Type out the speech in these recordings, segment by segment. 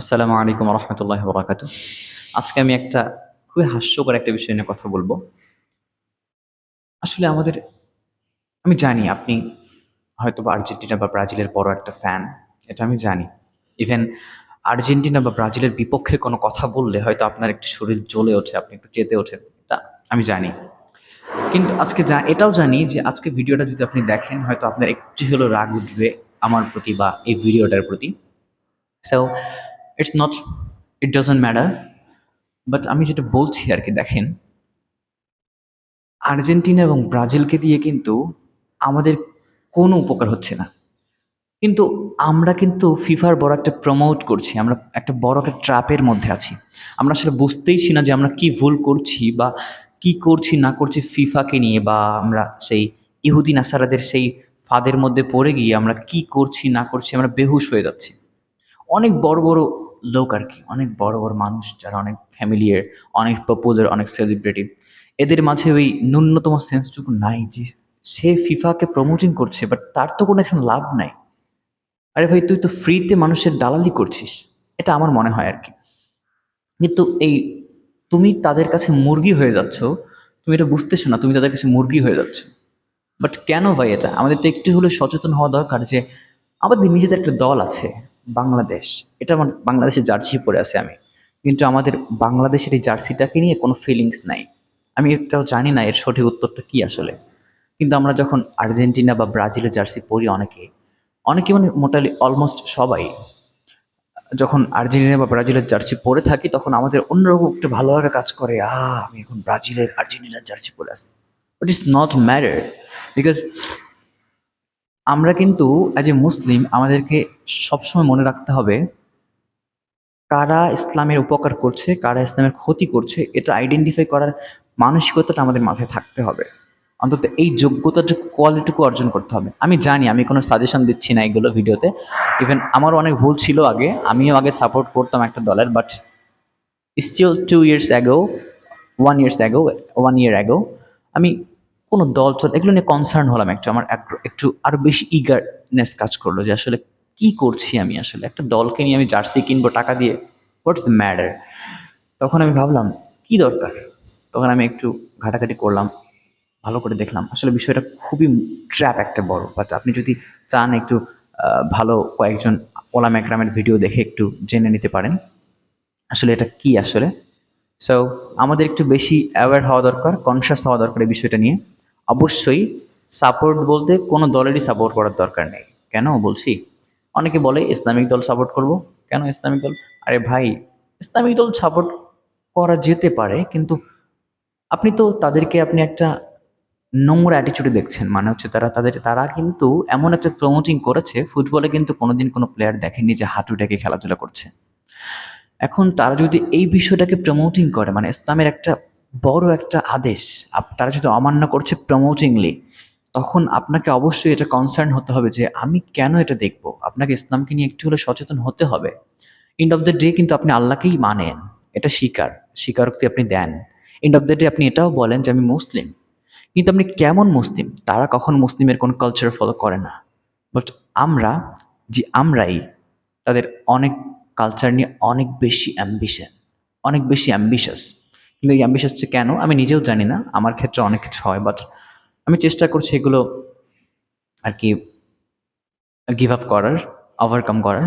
আসসালামু আলাইকুম রহমতুল্লাহ বরাকাত। আজকে আমি একটা খুবই হাস্যকর একটা বিষয় নিয়ে কথা বলবো। আসলে আমি জানি আপনি হয়তোবা আর্জেন্টিনা বা ব্রাজিলের বড় একটা ফ্যান। এটা আমি জানি। ইভেন আর্জেন্টিনা বা ব্রাজিলের বিপক্ষে কোনো কথা বললে হয়তো আপনার একটু শরীর জ্বলে ওঠে, আপনি একটু চেতে ওঠেন। এটা আমি জানি। কিন্তু আজকে এটাও জানি যে আজকে ভিডিওটা যদি আপনি দেখেন হয়তো আপনার একটু হলেও রাগ উঠবে আমার প্রতি বা এই ভিডিওটার প্রতি। So it's not it doesn't matter. But আমি যেটা বলছি আরকি দেখেন, আর্জেন্টিনা এবং ব্রাজিলকে দিয়ে কিন্তু আমাদের কোনো উপকার হচ্ছে না। কিন্তু আমরা কিন্তু ফিফার বড় একটা প্রমোট করছি। আমরা একটা বড় একটা ট্র্যাপের মধ্যে আছি। আমরা আসলে বুঝতেইছি না যে আমরা কি ভুল করছি বা কি করছি না করছি ফিফাকে নিয়ে, বা আমরা সেই ইহুদি নাসারাদের সেই ফাঁদের মধ্যে পড়ে গিয়ে আমরা কি করছি না করছি আমরা বেহুঁশ হয়ে যাচ্ছি। অনেক বড়, বড় লোক আরকি। অনেক বড়, বড় মানুষ যারা অনেক ফ্যামিলিয়ার, অনেক পপুলার, অনেক সেলিব্রিটি। এদের মাঝে ওই ন্যূনতম সেন্সটুকু নাই যে সে ফিফাকে প্রমোটিং করছে বাট তার তো কোনো এখানে লাভ নাই। আরে ভাই তুই তো ফ্রিতে মানুষের দালালি করছিস। এটা আমার মনে হয় আরকি। কিন্তু তুমি তাদের কাছে মুরগি হয়ে যাচ্ছ। তুমি এটা বুঝতেছো না তুমি তাদের কাছে মুরগি হয়ে যাচ্ছ। বাট কেন ভাই এটা? আমাদের তো একটু হলেও সচেতন হওয়া দরকার যে আমাদের নিজেদের একটা দল আছে, বাংলাদেশ। এটা আমার বাংলাদেশের জার্সি পরে আছি আমি। কিন্তু আমাদের বাংলাদেশের এই জার্সিটাকে নিয়ে কোনো ফিলিংস নাই। আমি এটাও জানি না এর সঠিক উত্তরটা কি আসলে। কিন্তু আমরা যখন আর্জেন্টিনা বা ব্রাজিলের জার্সি পরি অনেকে মানে মোটালি অলমোস্ট সবাই যখন আর্জেন্টিনা বা ব্রাজিলের জার্সি পরে থাকি তখন আমাদের অন্যরকম একটা ভালো লাগা কাজ করে। আমি এখন ব্রাজিলের আর্জেন্টিনার জার্সি পরে আছি। But it's not matter because আমরা কিন্তু অ্যাজ এ মুসলিম আমাদেরকে সবসময় মনে রাখতে হবে কারা ইসলামের উপকার করছে, কারা ইসলামের ক্ষতি করছে এটা আইডেন্টিফাই করার মানসিকতাটা আমাদের মাথায় থাকতে হবে। অন্তত এই যোগ্যতাটা কোয়ালিটিটুকু অর্জন করতে হবে। আমি জানি আমি কোনো সাজেশন দিচ্ছি না এগুলো ভিডিওতে। ইভেন আমারও অনেক ভুল ছিল আগে। আমিও আগে সাপোর্ট করতাম একটা দলের but still 2 years ago, 1 years ago, 1 year ago আমি কোনো দল-টল এগুলো নিয়ে কনসার্ন হলাম একটু। আমার একটু আরো বেশি ইগারনেস কাজ করলো যে আসলে কি করছি আমি আসলে? একটা দলকে নিয়ে আমি জার্সি কিনবো টাকা দিয়ে। What's the matter? তখন আমি ভাবলাম, কি দরকার? তখন আমি একটু ঘাটাঘাটি করলাম। ভালো করে দেখলাম। আসলে বিষয়টা খুবই ট্র্যাপ একটা বড়। বাট আপনি যদি চান একটু ভালো কয়েকজন ওলামা একরামের ভিডিও দেখে একটু জেনে নিতে পারেন। আসলে এটা কি আসলে? সো আমাদের একটু বেশি অ্যাওয়্যার হওয়া দরকার, কনশাস হওয়া দরকার এই বিষয়টা নিয়ে। অবশ্যই সাপোর্ট বলতে কোনো দলেরই সাপোর্ট করার দরকার নেই। কেন বলছি? অনেকে বলে ইসলামিক দল সাপোর্ট করব। কেন ইসলামিক দল? আরে ভাই, ইসলামিক দল সাপোর্ট করা যেতে পারে কিন্তু আপনি তো তাদেরকে আপনি একটা নোংরা অ্যাটিটিউডে দেখছেন। মানে হচ্ছে তারা কিন্তু এমন একটা প্রমোটিং করেছে, ফুটবলে কিন্তু কোনোদিন কোনো প্লেয়ার দেখেননি যে হাঁটু ডেকে খেলাধুলা করছে। এখন তারা যদি এই বিষয়টাকে প্রমোটিং করে মানে ইসলামের একটা বড় একটা আদেশ তারা যদি অমান্য করছে প্রমোটিংলি, তখন আপনাকে অবশ্যই এটা কনসার্ন হতে হবে যে আমি কেন এটা দেখব? আপনাকে ইসলামকে নিয়ে একটু হলেও সচেতন হতে হবে। এন্ড অফ দ্য ডে কিন্তু আপনি আল্লাহকেই মানেন। এটা স্বীকারোক্তি আপনি দেন। এন্ড অফ দ্য ডে আপনি এটাও বলেন যে আমি মুসলিম। কিন্তু আপনি কেমন মুসলিম? তারা কখনো মুসলিমের কোনো কালচার ফলো করে না। বাট আমরা আমরাই তাদের অনেক কালচার নিয়ে অনেক বেশি অনেক বেশি অ্যাম্বিশাস। কিন্তু এই অ্যাম্বিশাসটা কেন? আমি নিজেও জানি না। আমার ক্ষেত্রে অনেক কিছু হয়। বাট আমি চেষ্টা করছি এগুলো আরকি গিভ আপ করার, ওভারকাম করার।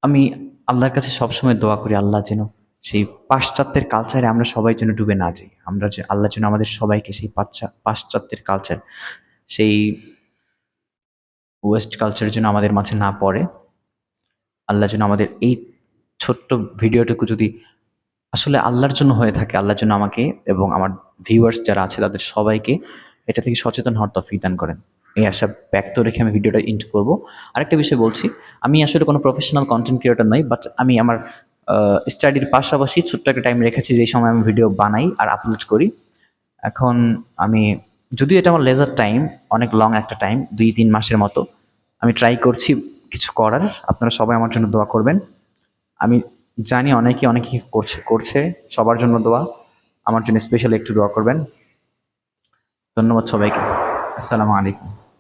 আমি আল্লাহর কাছে সবসময় দোয়া করি আল্লাহ যেন সেই পাশ্চাত্যের কালচারে আমরা সবাই যেন ডুবে না যাই। আল্লাহ যেন আমাদের সবাইকে সেই পাশ্চাত্যের কালচার, সেই ওয়েস্ট কালচার যেন আমাদের মাঝে না পড়ে। আল্লাহ যেন আমাদের এই ছোট্ট ভিডিওটুকু যদি আসলে আল্লাহর জন্য হয়ে থাকে, আল্লাহ যেন আমাকে এবং আমার ভিউয়ার্স যারা আছে তাদের সবাইকে এটা থেকে সচেতন হওয়ার তৌফিক দান করেন। এই আশা ব্যক্ত রেখে আমি ভিডিওটা এন্ড করব। আরেকটা বিষয় বলছি, আমি আসলে কোনো প্রফেশনাল কনটেন্ট ক্রিয়েটর নই। বাট আমি আমার স্টাডির পাশাপাশি ছোট্ট একটা টাইম রেখেছি যেই সময় আমি ভিডিও বানাই আর আপলোড করি। এখন আমি যদিও এটা আমার লেজার টাইম, অনেক লং একটা টাইম ২-৩ মাসের মতো। আমি ট্রাই করছি কিছু করার। আপনারা সবাই আমার জন্য দোয়া করবেন। আমি জানি অনেকে করছে। সবার জন্য দোয়া। আমার জন্য স্পেশালি একটু দোয়া করবেন। ধন্যবাদ সবাইকে। আসসালামু আলাইকুম।